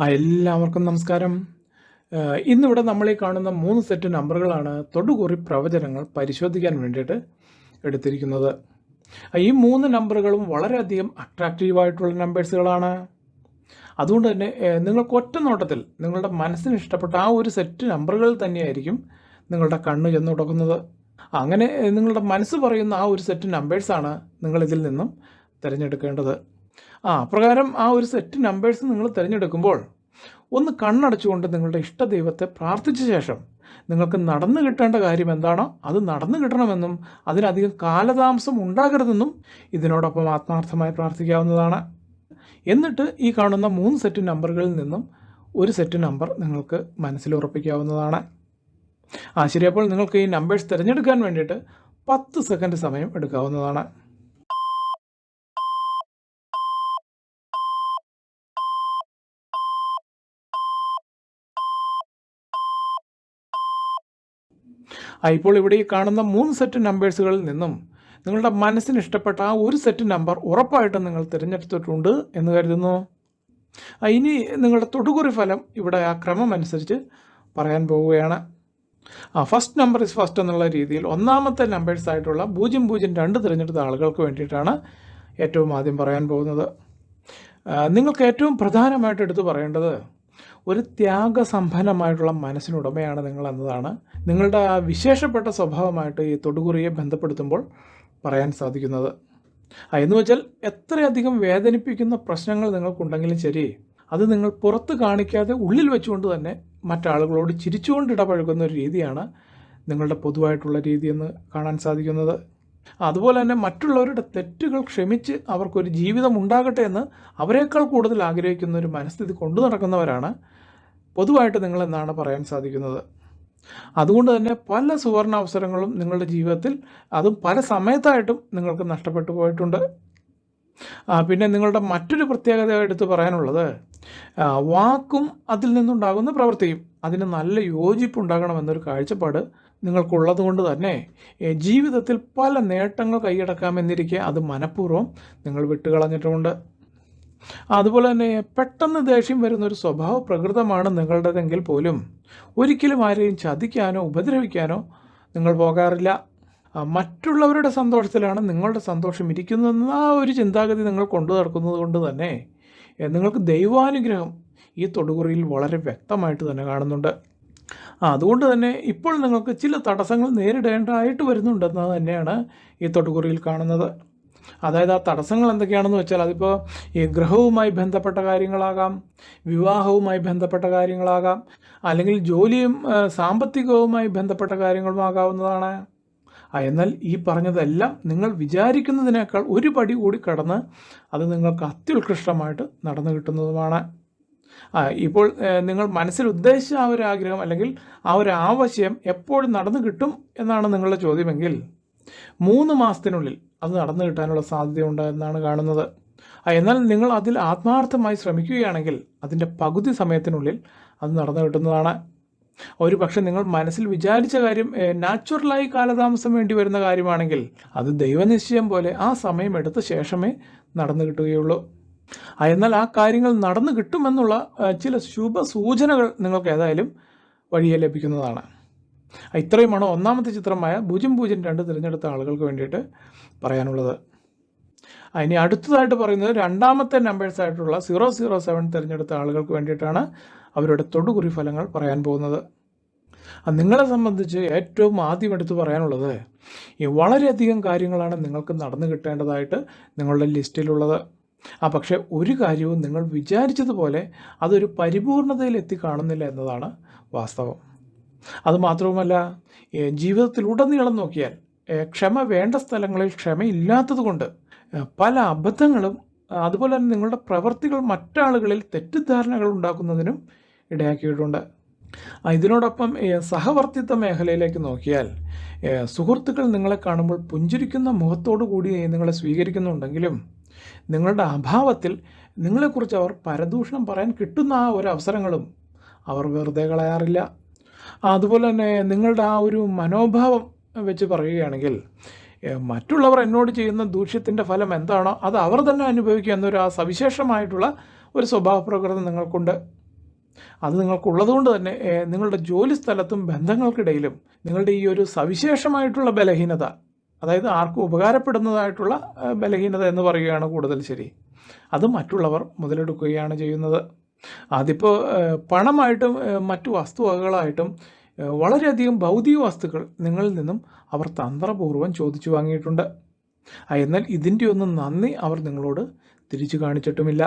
എല്ലാവർക്കും നമസ്കാരം. ഇന്നിവിടെ നമ്മളീ കാണുന്ന 3 സെറ്റ് നമ്പറുകളാണ് തൊടുകുറി പ്രവചനങ്ങൾ പരിശോധിക്കാൻ വേണ്ടിയിട്ട് എടുത്തിരിക്കുന്നത്. ഈ 3 നമ്പറുകളും വളരെയധികം അട്രാക്റ്റീവായിട്ടുള്ള നമ്പേഴ്സുകളാണ്. അതുകൊണ്ട് തന്നെ നിങ്ങൾക്ക് ഒറ്റ നോട്ടത്തിൽ നിങ്ങളുടെ മനസ്സിന് ഇഷ്ടപ്പെട്ട ആ ഒരു സെറ്റ് നമ്പറുകൾ തന്നെയായിരിക്കും നിങ്ങളുടെ കണ്ണ് ചെന്ന് തുടങ്ങുന്നത്. അങ്ങനെ നിങ്ങളുടെ മനസ്സ് പറയുന്ന ആ ഒരു സെറ്റ് നമ്പേഴ്സാണ് നിങ്ങളിതിൽ നിന്നും തിരഞ്ഞെടുക്കേണ്ടത്. അപ്രകാരം ആ ഒരു സെറ്റ് നമ്പേഴ്സ് നിങ്ങൾ തിരഞ്ഞെടുക്കുമ്പോൾ ഒന്ന് കണ്ണടച്ചുകൊണ്ട് നിങ്ങളുടെ ഇഷ്ടദൈവത്തെ പ്രാർത്ഥിച്ച ശേഷം നിങ്ങൾക്ക് നടന്നു കിട്ടേണ്ട കാര്യം എന്താണോ അത് നടന്നു കിട്ടണമെന്നും അതിനധികം കാലതാമസം ഉണ്ടാകരുതെന്നും ഇതിനോടൊപ്പം ആത്മാർത്ഥമായി പ്രാർത്ഥിക്കാവുന്നതാണ്. എന്നിട്ട് ഈ കാണുന്ന 3 സെറ്റ് നമ്പറുകളിൽ നിന്നും ഒരു സെറ്റ് നമ്പർ നിങ്ങൾക്ക് മനസ്സിൽ ഉറപ്പിക്കാവുന്നതാണ്. ശരി, അപ്പോൾ നിങ്ങൾക്ക് ഈ നമ്പേഴ്സ് തിരഞ്ഞെടുക്കാൻ വേണ്ടിയിട്ട് 10 സെക്കൻഡ് സമയം എടുക്കാവുന്നതാണ്. ഇപ്പോൾ ഇവിടെ ഈ കാണുന്ന 3 സെറ്റ് നമ്പേഴ്സുകളിൽ നിന്നും നിങ്ങളുടെ മനസ്സിന് ഇഷ്ടപ്പെട്ട ആ ഒരു സെറ്റ് നമ്പർ ഉറപ്പായിട്ടും നിങ്ങൾ തിരഞ്ഞെടുത്തിട്ടുണ്ട് എന്ന് കരുതുന്നു. ഇനി നിങ്ങളുടെ തൊടുകുറി ഫലം ഇവിടെ ആ ക്രമം അനുസരിച്ച് പറയാൻ പോവുകയാണ്. ഫസ്റ്റ് നമ്പർ ഇസ് ഫസ്റ്റ് എന്നുള്ള രീതിയിൽ ഒന്നാമത്തെ നമ്പേഴ്സായിട്ടുള്ള 002 തിരഞ്ഞെടുത്ത ആളുകൾക്ക് വേണ്ടിയിട്ടാണ് ഏറ്റവും ആദ്യം പറയാൻ പോകുന്നത്. നിങ്ങൾക്ക് ഏറ്റവും പ്രധാനമായിട്ട് എടുത്തു പറയേണ്ടത് ഒരു ത്യാഗസമ്പന്നമായിട്ടുള്ള മനസ്സിനുടമയാണ് നിങ്ങൾ എന്നതാണ് നിങ്ങളുടെ ആ വിശേഷപ്പെട്ട സ്വഭാവമായിട്ട് ഈ തൊടുകുറിയെ ബന്ധപ്പെടുത്തുമ്പോൾ പറയാൻ സാധിക്കുന്നത്. എന്ന് വെച്ചാൽ എത്രയധികം വേദനിപ്പിക്കുന്ന പ്രശ്നങ്ങൾ നിങ്ങൾക്കുണ്ടെങ്കിലും ശരി, അത് നിങ്ങൾ പുറത്ത് കാണിക്കാതെ ഉള്ളിൽ വെച്ചുകൊണ്ട് തന്നെ മറ്റാളുകളോട് ചിരിച്ചുകൊണ്ട് ഇടപഴകുന്ന ഒരു രീതിയാണ് നിങ്ങളുടെ പൊതുവായിട്ടുള്ള രീതിയെന്ന് കാണാൻ സാധിക്കുന്നത്. അതുപോലെ തന്നെ മറ്റുള്ളവരുടെ തെറ്റുകൾ ക്ഷമിച്ച് അവർക്കൊരു ജീവിതം ഉണ്ടാകട്ടെ എന്ന് അവരെക്കാൾ കൂടുതൽ ആഗ്രഹിക്കുന്ന ഒരു മനസ്ഥിതി കൊണ്ടു നടക്കുന്നവരാണ് പൊതുവായിട്ട് നിങ്ങളെന്നാണ് പറയാൻ സാധിക്കുന്നത്. അതുകൊണ്ട് തന്നെ പല സുവർണ അവസരങ്ങളും നിങ്ങളുടെ ജീവിതത്തിൽ അതും പല സമയത്തായിട്ടും നിങ്ങൾക്ക് നഷ്ടപ്പെട്ടു പോയിട്ടുണ്ട്. പിന്നെ നിങ്ങളുടെ മറ്റൊരു പ്രത്യേകത എടുത്ത് പറയാനുള്ളത് വാക്കും അതിൽ നിന്നുണ്ടാകുന്ന പ്രവൃത്തിയും അതിന് നല്ല യോജിപ്പുണ്ടാകണമെന്നൊരു കാഴ്ചപ്പാട് നിങ്ങൾക്കുള്ളത് കൊണ്ട് തന്നെ ജീവിതത്തിൽ പല നേട്ടങ്ങൾ കൈയടക്കാമെന്നിരിക്കെ അത് മനഃപൂർവ്വം നിങ്ങൾ വിട്ടുകളഞ്ഞിട്ടുമുണ്ട്. അതുപോലെ തന്നെ പെട്ടെന്ന് ദേഷ്യം വരുന്നൊരു സ്വഭാവ പ്രകൃതമാണ് നിങ്ങളുടേതെങ്കിൽ പോലും ഒരിക്കലും ആരെയും ചതിക്കാനോ ഉപദ്രവിക്കാനോ നിങ്ങൾ പോകാറില്ല. മറ്റുള്ളവരുടെ സന്തോഷത്തിലാണ് നിങ്ങളുടെ സന്തോഷം ഇരിക്കുന്നതെന്ന ആ ഒരു ചിന്താഗതി നിങ്ങൾ കൊണ്ടു നടക്കുന്നത് കൊണ്ട് തന്നെ നിങ്ങൾക്ക് ദൈവാനുഗ്രഹം ഈ തൊടുകുറിയിൽ വളരെ വ്യക്തമായിട്ട് തന്നെ കാണുന്നുണ്ട്. അതുകൊണ്ട് തന്നെ ഇപ്പോൾ നിങ്ങൾക്ക് ചില തടസ്സങ്ങൾ നേരിടേണ്ടതായിട്ട് വരുന്നുണ്ടെന്നത് തന്നെയാണ് ഈ തൊടുകുറിയിൽ കാണുന്നത്. അതായത് ആ തടസ്സങ്ങൾ എന്തൊക്കെയാണെന്ന് വെച്ചാൽ അതിപ്പോൾ ഈ ഗൃഹവുമായി ബന്ധപ്പെട്ട കാര്യങ്ങളാകാം, വിവാഹവുമായി ബന്ധപ്പെട്ട കാര്യങ്ങളാകാം, അല്ലെങ്കിൽ ജോലിയും സാമ്പത്തികവുമായി ബന്ധപ്പെട്ട കാര്യങ്ങളുമാകാവുന്നതാണ്. എന്നാൽ ഈ പറഞ്ഞതെല്ലാം നിങ്ങൾ വിചാരിക്കുന്നതിനേക്കാൾ ഒരു പടി കൂടി കടന്ന് അത് നിങ്ങൾക്ക് അത്യുത്കൃഷ്ടമായിട്ട് നടന്നു കിട്ടുന്നതുമാണ്. ഇപ്പോൾ നിങ്ങൾ മനസ്സിൽ ഉദ്ദേശിച്ച ആ ഒരു ആഗ്രഹം അല്ലെങ്കിൽ ആ ഒരു ആവശ്യം എപ്പോഴും നടന്നു കിട്ടും എന്നാണ് നിങ്ങളുടെ ചോദ്യമെങ്കിൽ 3 മാസത്തിനുള്ളിൽ അത് നടന്നു കിട്ടാനുള്ള സാധ്യതയുണ്ട് എന്നാണ് കാണുന്നത്. എന്നാൽ നിങ്ങൾ അതിൽ ആത്മാർത്ഥമായി ശ്രമിക്കുകയാണെങ്കിൽ അതിൻ്റെ പകുതി സമയത്തിനുള്ളിൽ അത് നടന്നു കിട്ടുന്നതാണ്. ഒരു പക്ഷേ നിങ്ങൾ മനസ്സിൽ വിചാരിച്ച കാര്യം നാച്ചുറലായി കാലതാമസം വേണ്ടി വരുന്ന കാര്യമാണെങ്കിൽ അത് ദൈവനിശ്ചയം പോലെ ആ സമയം എടുത്ത ശേഷമേ നടന്നു കിട്ടുകയുള്ളൂ. എന്നാൽ ആ കാര്യങ്ങൾ നടന്നു കിട്ടുമെന്നുള്ള ചില ശുഭ സൂചനകൾ നിങ്ങൾക്ക് ഏതായാലും വഴിയെ ലഭിക്കുന്നതാണ്. ഇത്രയുമാണ് ഒന്നാമത്തെ ചിത്രമായ 002 തിരഞ്ഞെടുത്ത ആളുകൾക്ക് വേണ്ടിയിട്ട് പറയാനുള്ളത്. ഇനി അടുത്തതായിട്ട് പറയുന്നത് രണ്ടാമത്തെ നമ്പേഴ്സായിട്ടുള്ള 007 തിരഞ്ഞെടുത്ത ആളുകൾക്ക് വേണ്ടിയിട്ടാണ് അവരുടെ തൊടുകുറി ഫലങ്ങൾ പറയാൻ പോകുന്നത്. നിങ്ങളെ സംബന്ധിച്ച് ഏറ്റവും ആദ്യം എടുത്ത് പറയാനുള്ളത് വളരെയധികം കാര്യങ്ങളാണ് നിങ്ങൾക്ക് നടന്നു കിട്ടേണ്ടതായിട്ട് നിങ്ങളുടെ ലിസ്റ്റിലുള്ളത്. പക്ഷേ ഒരു കാര്യവും നിങ്ങൾ വിചാരിച്ചതുപോലെ അതൊരു പരിപൂർണതയിൽ എത്തിക്കാണുന്നില്ല എന്നതാണ് വാസ്തവം. അതുമാത്രവുമല്ല, ജീവിതത്തിലുടനീളം നോക്കിയാൽ ക്ഷമ വേണ്ട സ്ഥലങ്ങളിൽ ക്ഷമയില്ലാത്തത് കൊണ്ട് പല അബദ്ധങ്ങളും അതുപോലെ തന്നെ നിങ്ങളുടെ പ്രവൃത്തികൾ മറ്റാളുകളിൽ തെറ്റിദ്ധാരണകൾ ഉണ്ടാക്കുന്നതിനും ഇടയാക്കിയിട്ടുണ്ട്. ഇതിനോടൊപ്പം സഹവർത്തിത്വ മേഖലയിലേക്ക് നോക്കിയാൽ സുഹൃത്തുക്കൾ നിങ്ങളെ കാണുമ്പോൾ പുഞ്ചിരിക്കുന്ന മുഖത്തോടു കൂടി നിങ്ങളെ സ്വീകരിക്കുന്നുണ്ടെങ്കിലും നിങ്ങളുടെ അഭാവത്തിൽ നിങ്ങളെക്കുറിച്ച് അവർ പരദൂഷണം പറയാൻ കിട്ടുന്ന ആ ഒരു അവസരങ്ങളും അവർ വെറുതെ കളയാറില്ല. അതുപോലെ തന്നെ നിങ്ങളുടെ ആ ഒരു മനോഭാവം വെച്ച് പറയുകയാണെങ്കിൽ മറ്റുള്ളവർ എന്നോട് ചെയ്യുന്ന ദൂഷ്യത്തിൻ്റെ ഫലം എന്താണോ അത് അവർ തന്നെ അനുഭവിക്കുക എന്നൊരു ആ സവിശേഷമായിട്ടുള്ള ഒരു സ്വഭാവ പ്രകൃതം നിങ്ങൾക്കുണ്ട്. അത് നിങ്ങൾക്കുള്ളതുകൊണ്ട് തന്നെ നിങ്ങളുടെ ജോലി സ്ഥലത്തും ബന്ധങ്ങൾക്കിടയിലും നിങ്ങളുടെ ഈ ഒരു സവിശേഷമായിട്ടുള്ള ബലഹീനത, അതായത് ആർക്കും ഉപകാരപ്പെടുന്നതായിട്ടുള്ള ബലഹീനത എന്ന് പറയുകയാണ് കൂടുതൽ ശരി, അത് മറ്റുള്ളവർ മുതലെടുക്കുകയാണ് ചെയ്യുന്നത്. അതിപ്പോൾ പണമായിട്ടും മറ്റു വസ്തുവകകളായിട്ടും വളരെയധികം ഭൗതിക വസ്തുക്കൾ നിങ്ങളിൽ നിന്നും അവർ തന്ത്രപൂർവ്വം ചോദിച്ചു വാങ്ങിയിട്ടുണ്ട്. എന്നാൽ ഇതിൻ്റെ ഒന്നും നന്ദി അവർ നിങ്ങളോട് തിരിച്ചു കാണിച്ചിട്ടുമില്ല,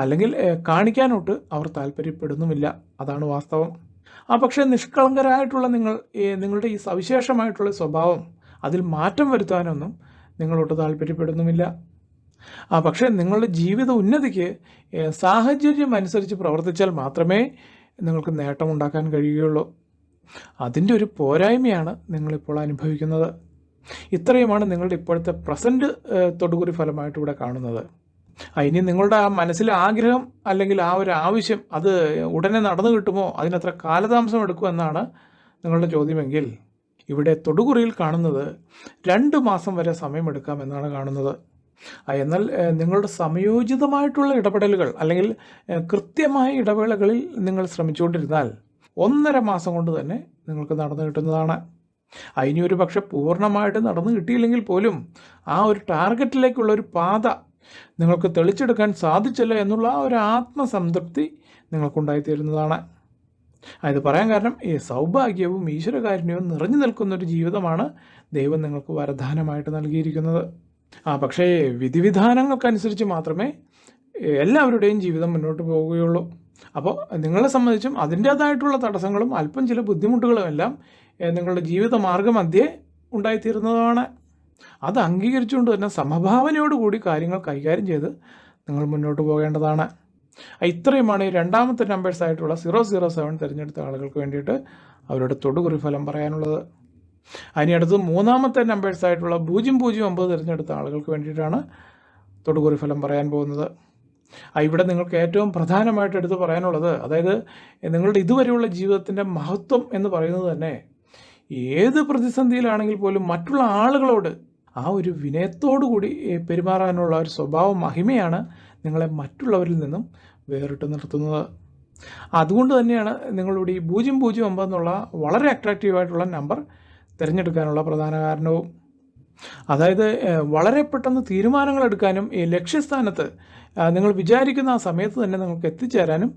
അല്ലെങ്കിൽ കാണിക്കാനോട്ട് അവർ താല്പര്യപ്പെടുന്നുമില്ല. അതാണ് വാസ്തവം. പക്ഷേ നിഷ്കളങ്കരായിട്ടുള്ള നിങ്ങളുടെ ഈ സവിശേഷമായിട്ടുള്ള സ്വഭാവം അതിൽ മാറ്റം വരുത്താനൊന്നും നിങ്ങളോട്ട് താല്പര്യപ്പെടുന്നുമില്ല. പക്ഷേ നിങ്ങളുടെ ജീവിത ഉന്നതിക്ക് സാഹചര്യം അനുസരിച്ച് പ്രവർത്തിച്ചാൽ മാത്രമേ നിങ്ങൾക്ക് നേട്ടമുണ്ടാക്കാൻ കഴിയുകയുള്ളൂ. അതിൻ്റെ ഒരു പോരായ്മയാണ് നിങ്ങളിപ്പോൾ അനുഭവിക്കുന്നത്. ഇത്രയുമാണ് നിങ്ങളുടെ ഇപ്പോഴത്തെ പ്രസൻറ്റ് തൊടുകുറി ഫലമായിട്ട് ഇവിടെ കാണുന്നത്. ഇനി നിങ്ങളുടെ ആ മനസ്സിലെ ആഗ്രഹം അല്ലെങ്കിൽ ആ ഒരു ആവശ്യം അത് ഉടനെ നടന്നു കിട്ടുമോ, അതിനത്ര കാലതാമസം എടുക്കുമെന്നാണ് നിങ്ങളുടെ ചോദ്യമെങ്കിൽ, ഇവിടെ തൊടുകുറിയിൽ കാണുന്നത് 2 മാസം വരെ സമയമെടുക്കാം എന്നാണ് കാണുന്നത്. എന്നാൽ നിങ്ങളുടെ സമയോചിതമായിട്ടുള്ള ഇടപെടലുകൾ അല്ലെങ്കിൽ കൃത്യമായ ഇടവേളകളിൽ നിങ്ങൾ ശ്രമിച്ചുകൊണ്ടിരുന്നാൽ 1.5 മാസം കൊണ്ട് തന്നെ നിങ്ങൾക്ക് നടന്നു കിട്ടുന്നതാണ്. ഇനി ഒരു പക്ഷെ പൂർണ്ണമായിട്ട് നടന്നു കിട്ടിയില്ലെങ്കിൽ പോലും ആ ഒരു ടാർഗറ്റിലേക്കുള്ള ഒരു പാത നിങ്ങൾക്ക് തെളിച്ചെടുക്കാൻ സാധിച്ചില്ല എന്നുള്ള ആ ഒരു ആത്മസംതൃപ്തി നിങ്ങൾക്കുണ്ടായിത്തീരുന്നതാണ്. ഇത് പറയാൻ കാരണം ഈ സൗഭാഗ്യവും ഈശ്വരകാരുണ്യവും നിറഞ്ഞു നിൽക്കുന്നൊരു ജീവിതമാണ് ദൈവം നിങ്ങൾക്ക് വരദാനമായിട്ട് നൽകിയിരിക്കുന്നത്. പക്ഷേ വിധിവിധാനങ്ങൾക്കനുസരിച്ച് മാത്രമേ എല്ലാവരുടെയും ജീവിതം മുന്നോട്ട് പോവുകയുള്ളൂ. അപ്പോൾ നിങ്ങളെ സംബന്ധിച്ചും അതിൻ്റേതായിട്ടുള്ള തടസ്സങ്ങളും അല്പം ചില ബുദ്ധിമുട്ടുകളും എല്ലാം നിങ്ങളുടെ ജീവിത മാർഗമധ്യേ ഉണ്ടായിത്തീരുന്നതാണ്. അത് അംഗീകരിച്ചുകൊണ്ട് തന്നെ സമഭാവനയോടുകൂടി കാര്യങ്ങൾ കൈകാര്യം ചെയ്ത് നിങ്ങൾ മുന്നോട്ട് പോകേണ്ടതാണ്. ഇത്രയുമാണ് ഈ രണ്ടാമത്തെ നമ്പേഴ്സായിട്ടുള്ള 007 തിരഞ്ഞെടുത്ത ആളുകൾക്ക് വേണ്ടിയിട്ട് അവരുടെ തൊടുകുറി ഫലം പറയാനുള്ളത്. അതിനടുത്ത് മൂന്നാമത്തെ നമ്പേഴ്സായിട്ടുള്ള 009 തിരഞ്ഞെടുത്ത ആളുകൾക്ക് വേണ്ടിയിട്ടാണ് തൊടുകുറി ഫലം പറയാൻ പോകുന്നത്. ഇവിടെ നിങ്ങൾക്ക് ഏറ്റവും പ്രധാനമായിട്ട് എടുത്ത് പറയാനുള്ളത്, അതായത് നിങ്ങളുടെ ഇതുവരെയുള്ള ജീവിതത്തിൻ്റെ മഹത്വം എന്ന് പറയുന്നത് തന്നെ ഏത് പ്രതിസന്ധിയിലാണെങ്കിൽ പോലും മറ്റുള്ള ആളുകളോട് ആ ഒരു വിനയത്തോടു കൂടി പെരുമാറാനുള്ള ഒരു സ്വഭാവ മഹിമയാണ് നിങ്ങളെ മറ്റുള്ളവരിൽ നിന്നും വേറിട്ട് നിർത്തുന്നത്. അതുകൊണ്ട് തന്നെയാണ് നിങ്ങളുടെ ഈ 009 എന്നുള്ള വളരെ അട്രാക്റ്റീവായിട്ടുള്ള നമ്പർ തിരഞ്ഞെടുക്കാനുള്ള പ്രധാന കാരണവും. അതായത് വളരെ പെട്ടെന്ന് തീരുമാനങ്ങൾ എടുക്കാനും ഈ ലക്ഷ്യസ്ഥാനത്ത് നിങ്ങൾ വിചാരിക്കുന്ന ആ സമയത്ത് തന്നെ നിങ്ങൾക്ക് എത്തിച്ചേരാനും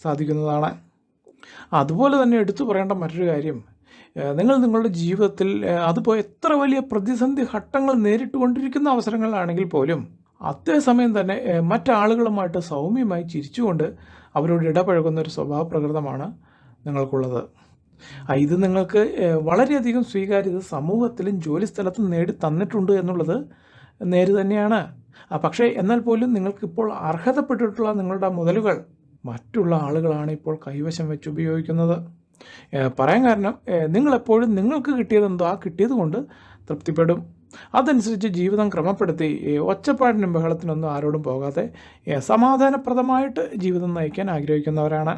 സാധിക്കുന്നതാണ്. അതുപോലെ തന്നെ എടുത്തു പറയേണ്ട മറ്റൊരു കാര്യം, നിങ്ങൾ നിങ്ങളുടെ ജീവിതത്തിൽ അതിപ്പോൾ എത്ര വലിയ പ്രതിസന്ധി ഘട്ടങ്ങൾ നേരിട്ടുകൊണ്ടിരിക്കുന്ന അവസരങ്ങളിലാണെങ്കിൽ പോലും അതേസമയം തന്നെ മറ്റാളുകളുമായിട്ട് സൗമ്യമായി ചിരിച്ചുകൊണ്ട് അവരോട് ഇടപഴകുന്ന ഒരു സ്വഭാവ പ്രകൃതമാണ് നിങ്ങൾക്കുള്ളത്. ഇത് നിങ്ങൾക്ക് വളരെയധികം സ്വീകാര്യത സമൂഹത്തിലും ജോലിസ്ഥലത്തും നേടി തന്നിട്ടുണ്ട് എന്നുള്ളത് നേര് തന്നെയാണ്. പക്ഷേ എന്നാൽ പോലും നിങ്ങൾക്കിപ്പോൾ അർഹതപ്പെട്ടിട്ടുള്ള നിങ്ങളുടെ മുതലുകൾ മറ്റുള്ള ആളുകളാണ് ഇപ്പോൾ കൈവശം വെച്ച് ഉപയോഗിക്കുന്നത്. പറയാൻ കാരണം നിങ്ങളെപ്പോഴും നിങ്ങൾക്ക് കിട്ടിയതെന്തോ ആ കിട്ടിയത് കൊണ്ട് തൃപ്തിപ്പെടും. അതനുസരിച്ച് ജീവിതം ക്രമപ്പെടുത്തി ഒച്ചപ്പാടിനും ബഹളത്തിനൊന്നും ആരോടും പോകാതെ സമാധാനപ്രദമായിട്ട് ജീവിതം നയിക്കാൻ ആഗ്രഹിക്കുന്നവരാണ്.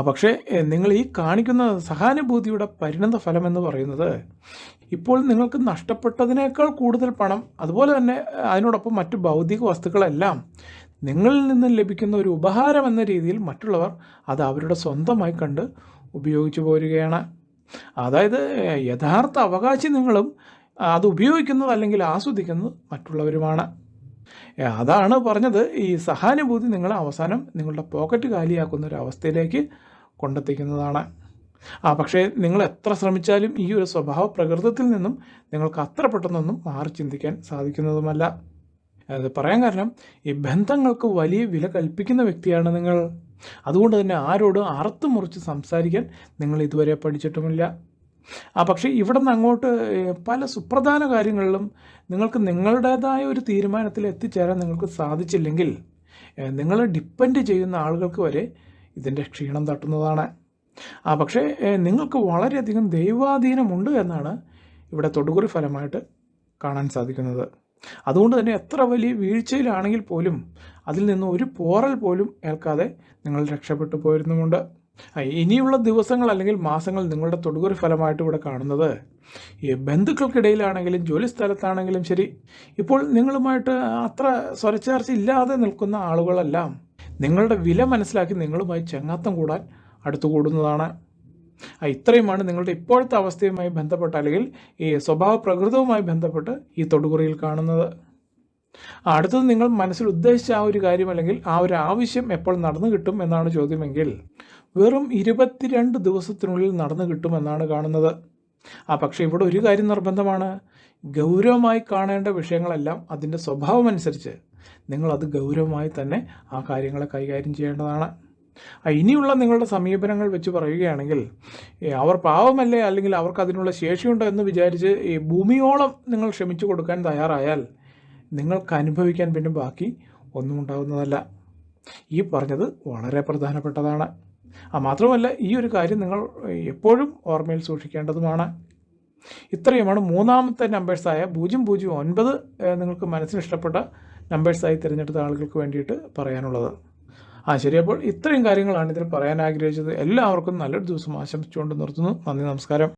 പക്ഷേ നിങ്ങൾ ഈ കാണിക്കുന്ന സഹാനുഭൂതിയുടെ പരിണത ഫലമെന്ന് പറയുന്നത് ഇപ്പോൾ നിങ്ങൾക്ക് നഷ്ടപ്പെട്ടതിനേക്കാൾ കൂടുതൽ പണം, അതുപോലെ തന്നെ അതിനോടൊപ്പം മറ്റു ഭൗതിക വസ്തുക്കളെല്ലാം നിങ്ങളിൽ നിന്ന് ലഭിക്കുന്ന ഒരു ഉപഹാരം എന്ന രീതിയിൽ മറ്റുള്ളവർ അത് അവരുടെ സ്വന്തമായി കണ്ട് ഉപയോഗിച്ചു പോരുകയാണ്. അതായത് യഥാർത്ഥ അവകാശി നിങ്ങളും അത് ഉപയോഗിക്കുന്നത് അല്ലെങ്കിൽ ആസ്വദിക്കുന്നത് മറ്റുള്ളവരുമാണ്. അതാണ് പറഞ്ഞത്, ഈ സഹാനുഭൂതി നിങ്ങളെ അവസാനം നിങ്ങളുടെ പോക്കറ്റ് കാലിയാക്കുന്ന ഒരു അവസ്ഥയിലേക്ക് കൊണ്ടെത്തിക്കുന്നതാണ്. പക്ഷേ നിങ്ങൾ എത്ര ശ്രമിച്ചാലും ഈ ഒരു സ്വഭാവ പ്രകൃതത്തിൽ നിന്നും നിങ്ങൾക്ക് അത്ര പെട്ടെന്നൊന്നും മാറി ചിന്തിക്കാൻ സാധിക്കുന്നതുമല്ല. അത് പറയാൻ കാരണം ഈ ബന്ധങ്ങൾക്ക് വലിയ വില കൽപ്പിക്കുന്ന വ്യക്തിയാണ് നിങ്ങൾ. അതുകൊണ്ട് തന്നെ ആരോട് അറുത്ത് മുറിച്ച് സംസാരിക്കാൻ നിങ്ങൾ ഇതുവരെ പഠിച്ചിട്ടുമില്ല. പക്ഷേ ഇവിടെ നിന്ന് അങ്ങോട്ട് പല സുപ്രധാന കാര്യങ്ങളിലും നിങ്ങൾക്ക് നിങ്ങളുടേതായ ഒരു തീരുമാനത്തിൽ എത്തിച്ചേരാൻ നിങ്ങൾക്ക് സാധിച്ചില്ലെങ്കിൽ നിങ്ങളെ ഡിപ്പെൻഡ് ചെയ്യുന്ന ആളുകൾക്ക് വരെ ഇതിൻ്റെ ക്ഷീണം തട്ടുന്നതാണ്. പക്ഷേ നിങ്ങൾക്ക് വളരെയധികം ദൈവാധീനമുണ്ട് എന്നാണ് ഇവിടെ തൊടുകുറി ഫലമായിട്ട് കാണാൻ സാധിക്കുന്നത്. അതുകൊണ്ട് തന്നെ എത്ര വലിയ വീഴ്ചയിലാണെങ്കിൽ പോലും അതിൽ നിന്ന് ഒരു പോറൽ പോലും ഏൽക്കാതെ നിങ്ങൾ രക്ഷപ്പെട്ടു പോയിരുന്നുമുണ്ട്. ഇനിയുള്ള ദിവസങ്ങൾ അല്ലെങ്കിൽ മാസങ്ങൾ നിങ്ങളുടെ തൊടുകുറി ഫലമായിട്ട് ഇവിടെ കാണുന്നത് ഈ ബന്ധുക്കൾക്കിടയിലാണെങ്കിലും ജോലി സ്ഥലത്താണെങ്കിലും ശരി, ഇപ്പോൾ നിങ്ങളുമായിട്ട് അത്ര സ്വരച്ചേർച്ച ഇല്ലാതെ നിൽക്കുന്ന ആളുകളെല്ലാം നിങ്ങളുടെ വില മനസ്സിലാക്കി നിങ്ങളുമായി ചങ്ങാത്തം കൂടാൻ അടുത്തു കൂടുന്നതാണ്. ഇത്രയുമാണ് നിങ്ങളുടെ ഇപ്പോഴത്തെ അവസ്ഥയുമായി ബന്ധപ്പെട്ട്, അല്ലെങ്കിൽ ഈ സ്വഭാവ പ്രകൃതവുമായി ബന്ധപ്പെട്ട് ഈ തൊടുകുറിയിൽ കാണുന്നത്. അടുത്തത്, നിങ്ങൾ മനസ്സിൽ ഉദ്ദേശിച്ച ആ ഒരു കാര്യം അല്ലെങ്കിൽ ആ ഒരു ആവശ്യം എപ്പോൾ നടന്നു കിട്ടും എന്നാണ് ചോദ്യമെങ്കിൽ, വെറും 22 ദിവസത്തിനുള്ളിൽ നടന്നു കിട്ടുമെന്നാണ് കാണുന്നത്. പക്ഷേ ഇവിടെ ഒരു കാര്യം നിർബന്ധമാണ്. ഗൗരവമായി കാണേണ്ട വിഷയങ്ങളെല്ലാം അതിൻ്റെ സ്വഭാവം അനുസരിച്ച് നിങ്ങളത് ഗൗരവമായി തന്നെ ആ കാര്യങ്ങളെ കൈകാര്യം ചെയ്യേണ്ടതാണ്. ഇനിയുള്ള നിങ്ങളുടെ സമീപനങ്ങൾ വെച്ച് പറയുകയാണെങ്കിൽ, അവർ പാവമല്ലേ, അല്ലെങ്കിൽ അവർക്ക് അതിനുള്ള ശേഷിയുണ്ടോ എന്ന് വിചാരിച്ച് ഈ ഭൂമിയോളം നിങ്ങൾ ക്ഷമിച്ചു കൊടുക്കാൻ തയ്യാറായാൽ നിങ്ങൾക്ക് അനുഭവിക്കാൻ പിന്നെ ബാക്കി ഒന്നും ഉണ്ടാകുന്നതല്ല. ഈ പറഞ്ഞത് വളരെ പ്രധാനപ്പെട്ടതാണ്. മാത്രമല്ല, ഈ ഒരു കാര്യം നിങ്ങൾ എപ്പോഴും ഓർമ്മയിൽ സൂക്ഷിക്കേണ്ടതുമാണ്. ഇത്രയുമാണ് മൂന്നാമത്തെ നമ്പേഴ്സായ 009 നിങ്ങൾക്ക് മനസ്സിന് ഇഷ്ടപ്പെട്ട നമ്പേഴ്സായി തിരഞ്ഞെടുത്ത ആളുകൾക്ക് വേണ്ടിയിട്ട് പറയാനുള്ളത്. ശരി, അപ്പോൾ ഇത്രയും കാര്യങ്ങളാണ് ഇതിൽ പറയാൻ ആഗ്രഹിച്ചത്. എല്ലാവർക്കും നല്ലൊരു ദിവസം ആശംസിച്ചുകൊണ്ട് നിർത്തുന്നു. നന്ദി, നമസ്കാരം.